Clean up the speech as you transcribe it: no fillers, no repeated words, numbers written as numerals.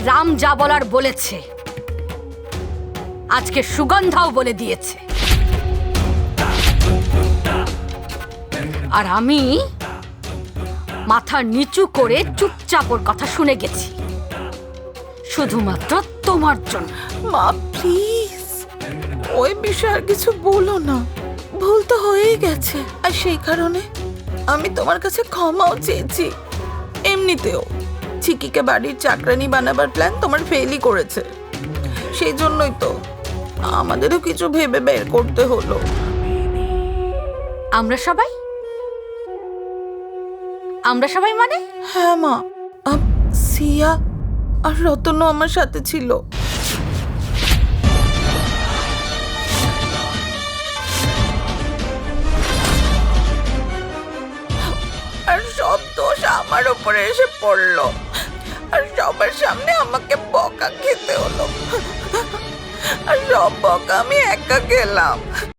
রাম যা বলার বলেছে, আজকে সুগন্ধাও বলে দিয়েছে। আর আমি মাথা নিচু করে চুপচাপ ওর কথা শুনে গেছি, শুধুমাত্র তোমার জন্য। মা প্লিজ ওই বিষয়ে আর কিছু বলো না, ভুল তো হয়েই গেছে। আর সেই কারণে আমি তোমার কাছে ক্ষমাও চেয়েছি। এমনিতেও চিকিকে বাড়ির চাকরানি বানাবার প্ল্যান তোমার ফেলই করেছে, সেই জন্যই তো আমাদেরও কিছু ভেবে বের করতে হলো। আমরা সবাই মানে? হ্যাঁ মা, সিয়া আর রতনও আমার সাথে ছিল। আর সব দোষ আমার উপরে এসে পড়লো, আর সবার সামনে আমাকে বকা খেতে হলো, আর সব বকা আমি একা খেলাম।